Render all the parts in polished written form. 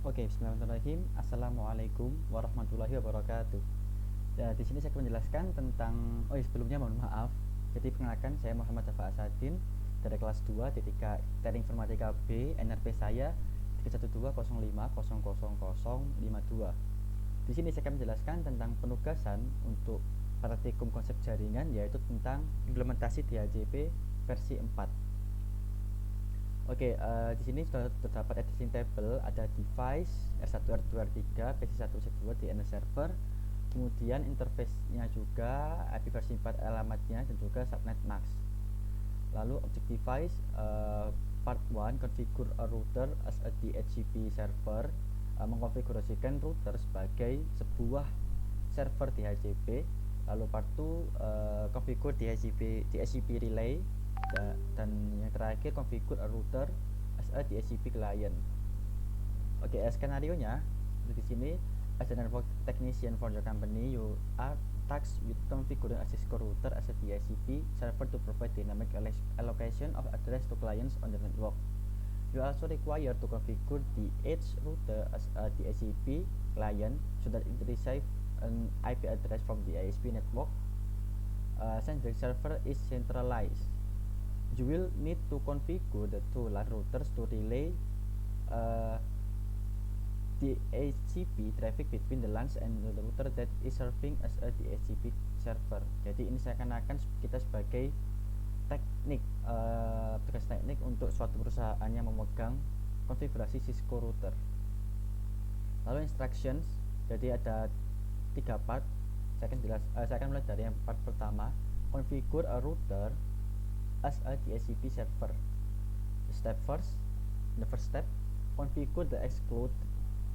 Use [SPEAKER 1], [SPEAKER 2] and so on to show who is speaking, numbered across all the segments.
[SPEAKER 1] Oke, bismillahirrahmanirrahim. Assalamualaikum warahmatullahi wabarakatuh. Ya, di sini saya akan menjelaskan tentang sebelumnya mohon maaf. Jadi perkenalkan, saya Muhammad Dafa Asadin dari kelas 2 DTK Teknik Informatika B. NRP saya 31205000052. Di sini saya akan menjelaskan tentang penugasan untuk praktikum konsep jaringan, yaitu tentang implementasi DHCP versi 4. Oke, di sini sudah terdapat editing table, ada device R1, R2, R3, PC1, PC2, DNS server, kemudian interface-nya juga, IP versi 4 alamatnya, dan juga subnet mask. Lalu object device, part 1, configure a router as a DHCP server, mengkonfigurasikan router sebagai sebuah server DHCP. Lalu part 2, configure DHCP relay, dan yang terakhir configure a router as a DHCP client. Oke, skenario nya di sini, as a network technician for your company, you are tasked with configuring a Cisco router as a DHCP server to provide dynamic allocation of address to clients on the network. You are also required to configure the edge router as a DHCP client so that it receives an IP address from the ISP network. Since the server is centralized, you will need to configure the two LAN routers to relay DHCP traffic between the LANs and the router that is serving as a DHCP server. Jadi ini saya akan kita sebagai teknik, tugas teknik untuk suatu perusahaan yang memegang konfigurasi Cisco router. Lalu instructions, jadi ada 3 part. Saya akan mulai dari yang part pertama, configure a router as a DHCP server. The first step, configure the exclude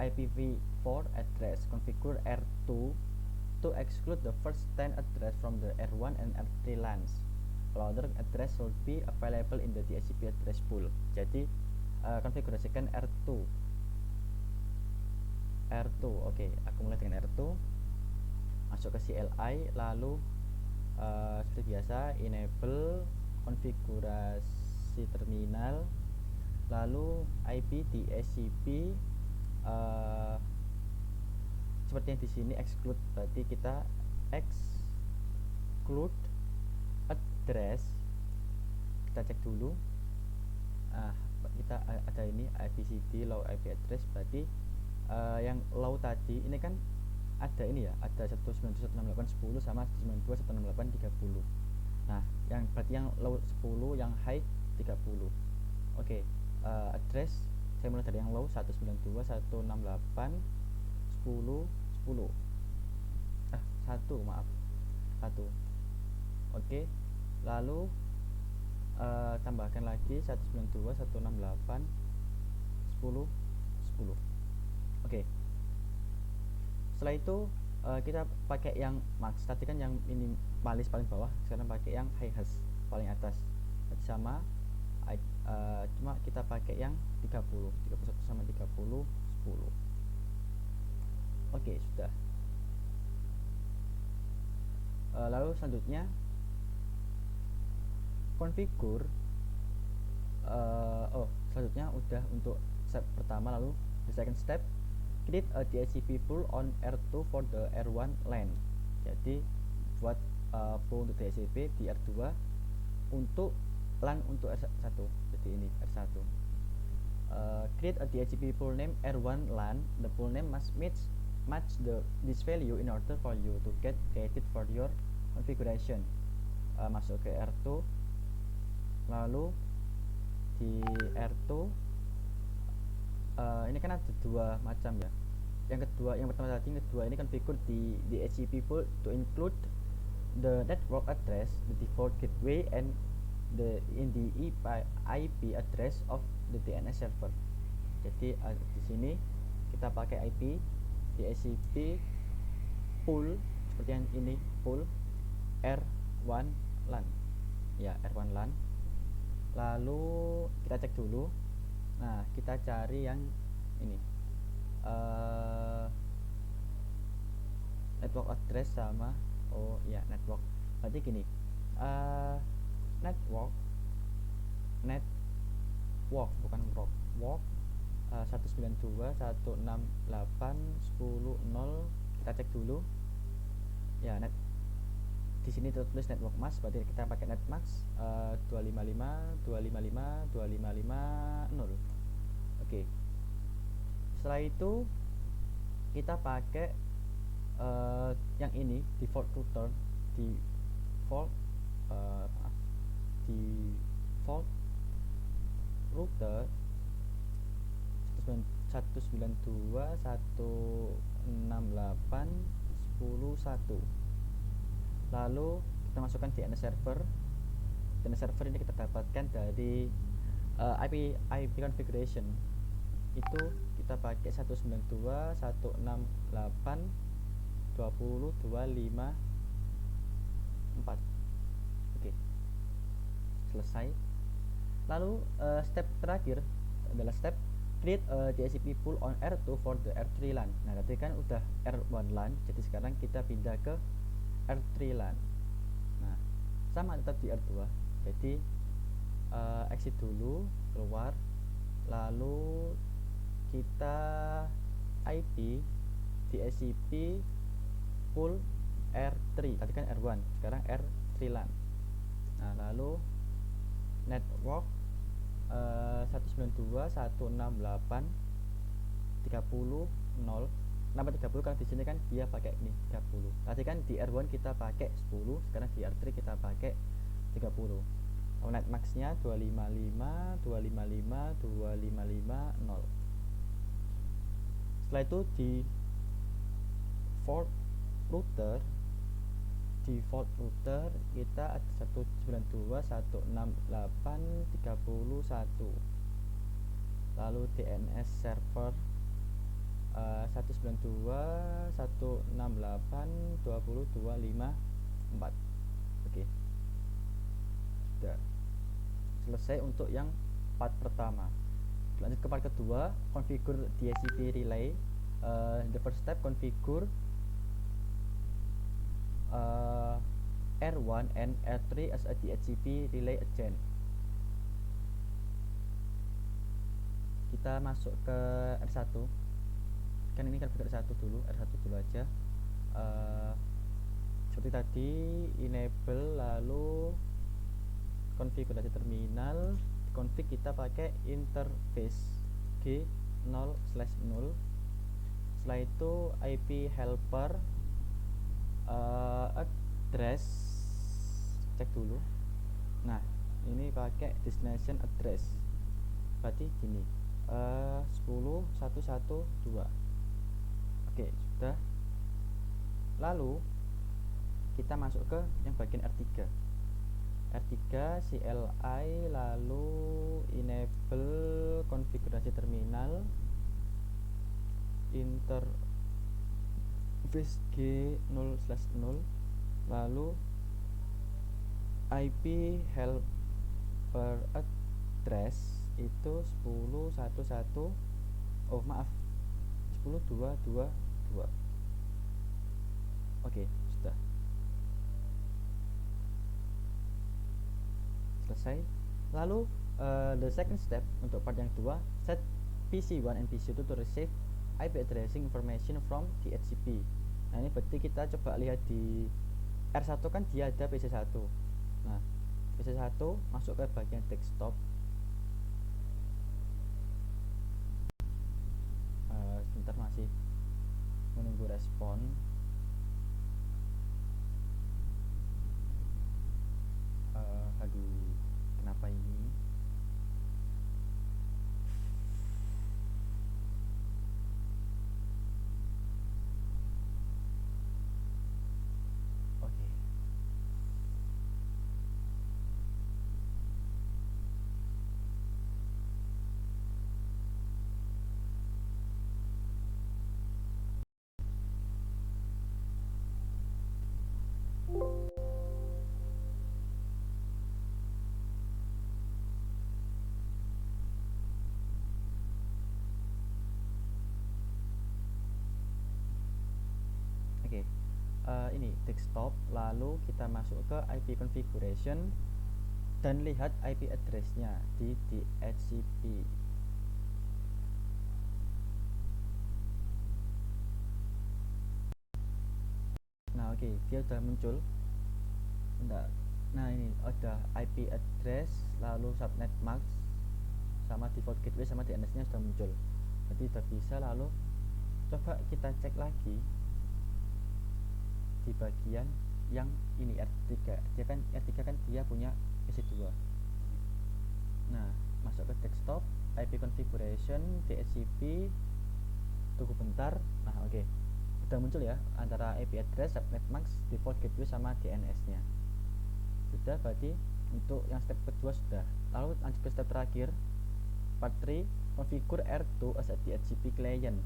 [SPEAKER 1] IPv4 address. Configure R2 to exclude the first 10 address from the R1 and R3 LANs. Other address will be available in the DHCP address pool. Jadi konfigurasikan R2. Oke, aku mulai dengan R2. Masuk ke CLI, lalu seperti biasa enable konfigurasi terminal, lalu IP DHCP, seperti yang di sini exclude, berarti kita exclude address. Kita cek dulu, kita ada ini IPCD low IP address, berarti yang low tadi ini kan ada ini ya, ada 192.168.10 sama 192.168.30. Nah, yang berarti yang low 10, yang high 30. Oke, address saya mulai dari yang low 192.168.10.10. 1. Oke, lalu tambahkan lagi 192.168.10.10. Oke, setelah itu kita pakai yang max. Tadi kan yang minimalis paling bawah, sekarang pakai yang high hash paling atas. Berarti sama, cuma kita pakai yang 31 sama 30 10. Oke, sudah. Lalu selanjutnya configure, selanjutnya udah untuk step pertama. Lalu the second step, create a DHCP pool on R2 for the R1 LAN. Jadi buat pool untuk DHCP di R2 untuk LAN untuk R1. Jadi ini R1. Create a DHCP pool name R1 LAN. The pool name must match this value in order for you to get credit for your configuration. Masuk ke R2, lalu di R2 ini kan ada dua macam ya. Yang pertama tadi, ini configure di DHCP pool to include the network address, the default gateway, and the IP address of the DNS server. Jadi di sini kita pakai IP DHCP pool seperti yang ini, pool R1 LAN. Ya, R1 LAN. Lalu kita cek dulu. Nah, kita cari yang ini, network address sama network. Berarti gini, network bukan work 192.168.10.0. Kita cek dulu ya. Di sini tertulis network mask, berarti kita pakai netmask 255.255.255.0. Oke. Setelah itu kita pakai yang ini, default router, default router 192.168.10.1. lalu kita masukkan DNS server. DNS server ini kita dapatkan dari IP configuration, itu kita pakai 192.168.20.254. Oke, selesai. Lalu step terakhir adalah step create a DHCP pool on R2 for the R3 LAN. Nah, tadi kan udah R1 LAN, jadi sekarang kita pindah ke R3 LAN. Nah, sama tetap di R2. Jadi exit dulu, keluar, lalu kita IP DHCP pool R3. Tadi kan R1, sekarang R3 LAN. Nah, lalu network 192.168.30.0. Kenapa 30? Karena di sini kan dia pakai ini 30. Tadi kan di R1 kita pakai 10, sekarang di R3 kita pakai 30. Netmasknya 255.255.255.0. Setelah itu di default router kita ada 192.168.30.1. lalu DNS server 192.168.20.254. Oke, sudah selesai untuk yang part pertama. Lanjut ke part kedua, configure DHCP relay. The first step, configure R1 and R3 as a DHCP relay agent. Kita masuk ke R1. Kan ini kan R1 dulu, R1 dulu aja. Seperti tadi, enable, lalu konfigurasi terminal. Config kita pakai interface G0/0. Setelah itu IP helper address, cek dulu. Nah, ini pakai destination address, berarti gini 10.112. Oke, sudah. Lalu kita masuk ke yang bagian R3 CLI, lalu enable konfigurasi terminal, interface G0/0, lalu IP helper address itu 10.222. Oke, sudah selesai. Lalu the second step untuk part yang kedua, set PC1 and PC2 to receive IP addressing information from DHCP. Nah, ini berarti kita coba lihat di R1 kan dia ada PC1. Nah, PC1 masuk ke bagian desktop. Sebentar, masih menunggu respon. Aduh, kenapa ini? Oke. Oke, ini desktop, lalu kita masuk ke IP configuration dan lihat IP addressnya di DHCP. Oke, dia udah muncul. Nah, ini ada IP address, lalu subnet mask, sama default gateway sama DNS nya sudah muncul. Jadi udah bisa. Lalu coba kita cek lagi di bagian yang ini R3. Dia kan R3 kan dia punya EC2. Nah, masuk ke desktop, IP configuration, DHCP, tunggu bentar. Nah, oke. Udah muncul ya antara IP address, subnet mask, default gateway sama DNS nya. Sudah, berarti untuk yang step kedua sudah. Lalu lanjut ke step terakhir, part 3, configure R2 as a DHCP client.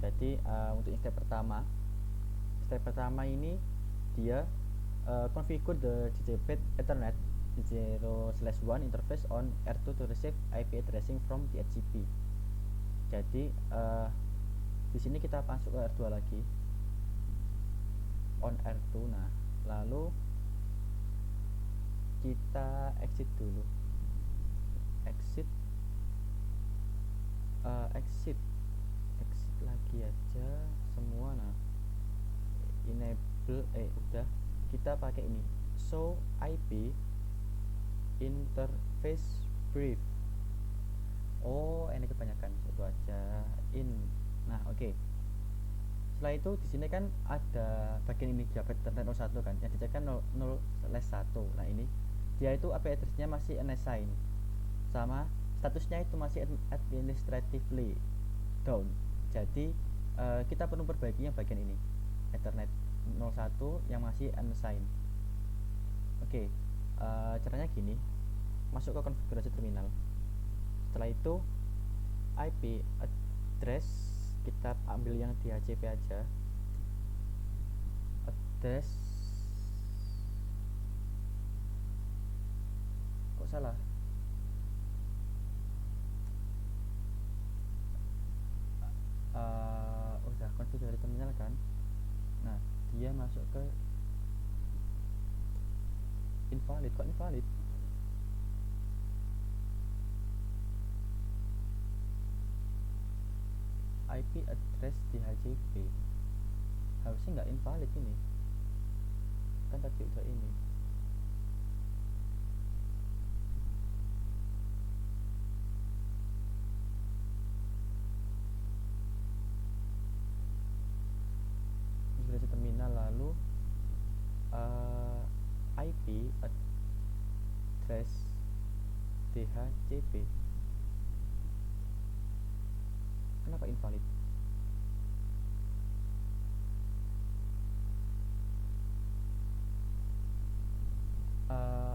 [SPEAKER 1] Jadi untuk yang step pertama ini dia configure the DJPET Ethernet 0/1 interface on R2 to receive IP addressing from DHCP. Jadi di sini kita masuk ke R2 lagi, on R2. Nah, lalu kita exit dulu, exit lagi aja semua. Nah, enable udah, kita pakai ini show IP interface brief. Oh, ini kebanyakan, itu aja in. Nah, oke. Setelah itu di sini kan ada bagian ini Jabet Internet 01 kan, yang dicek kan 0/1. Nah, ini dia itu IP address-nya masih unassigned, sama statusnya itu masih administratively down. Jadi kita perlu perbaiki yang bagian ini, Ethernet 01 yang masih unassigned. Oke, caranya gini, masuk ke konfigurasi terminal. Setelah itu IP address kita ambil yang di HCP aja, address kok salah, udah konfigurasi terminal kan. Nah, dia masuk ke invalid. Kok invalid? IP address di HCP harusnya nggak invalid ini kan, tadi udah ini. Konfigurasi terminal, lalu IP address DHCP. Kenapa invalid?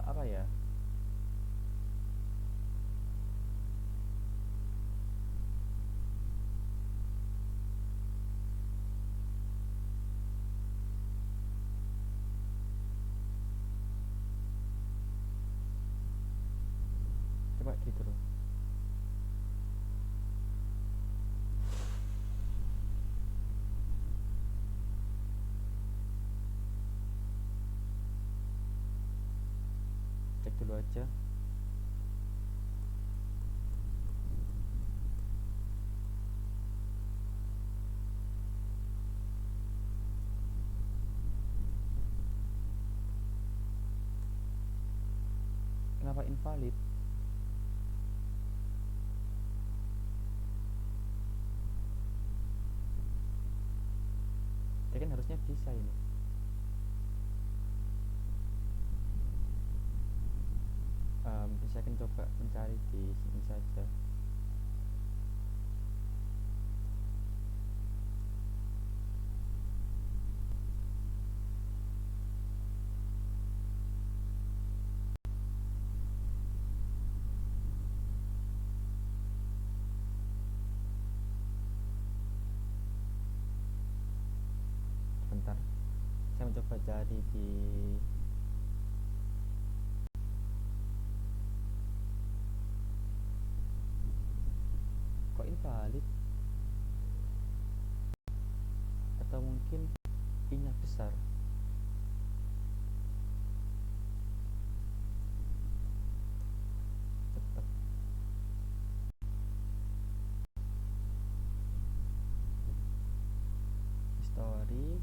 [SPEAKER 1] Apa ya? Coba gitu loh. Cek dulu aja. Kenapa invalid? Ya kan harusnya bisa ini. Bisa kan coba mencari di sini saja. Bentar, saya mencoba cari di kok invalid, atau mungkin I-nya besar. Cepat. History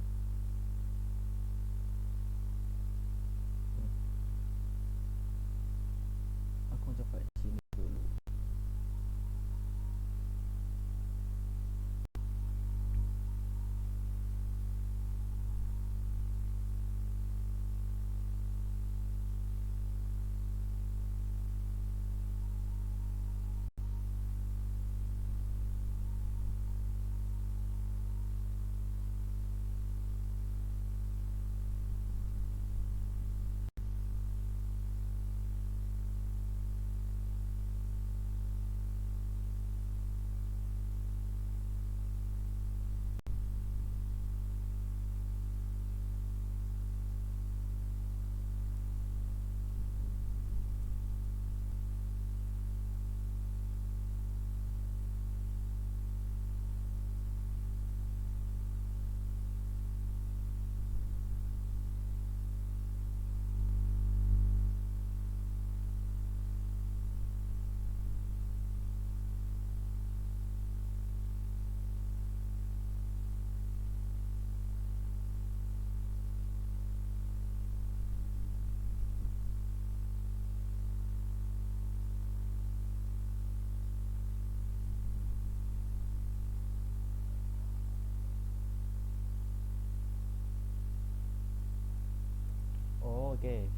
[SPEAKER 1] Oke,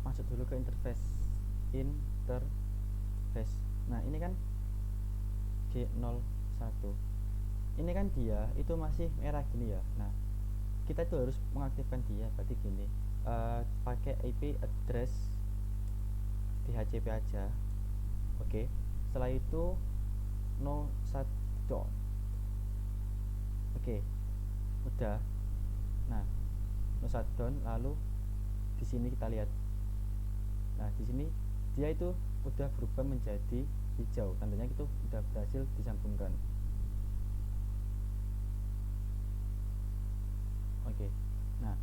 [SPEAKER 1] masuk dulu ke interface. Nah ini kan G01, ini kan dia itu masih merah gini ya. Nah kita itu harus mengaktifkan dia, berarti gini, pakai IP address DHCP aja. Oke, setelah itu no shutdown. Oke, udah. Nah no shutdown, lalu di sini kita lihat. Nah di sini dia itu udah berubah menjadi hijau, tandanya itu udah berhasil disambungkan. Oke, nah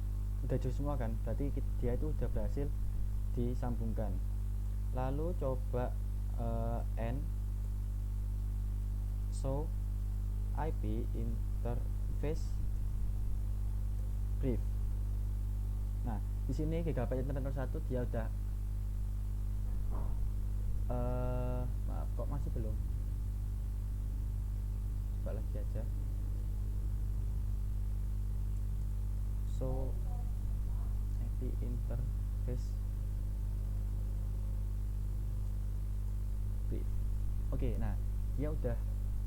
[SPEAKER 1] udah hijau semua kan, berarti dia itu udah berhasil disambungkan. Lalu coba n show IP interface brief. Nah di sini gigabyte internet 01 dia udah maaf kok masih belum, coba lagi aja. So IP interface brief. Oke, nah dia udah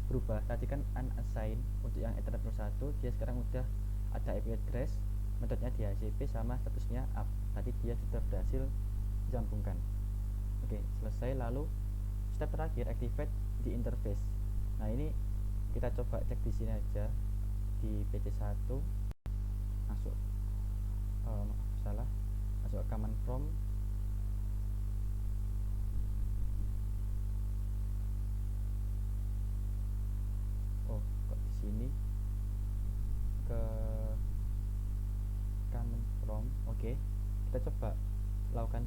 [SPEAKER 1] berubah. Tadi kan unassign untuk yang Ethernet 01, dia sekarang udah ada IP address, metodenya DHCP sama statusnya up. Tadi dia sudah berhasil disambungkan. Oke, selesai. Lalu step terakhir, activate di interface. Nah ini kita coba cek di sini aja di PC1, masuk masuk ke command prompt. Oh kok di sini ke command prompt. Oke, kita coba lakukan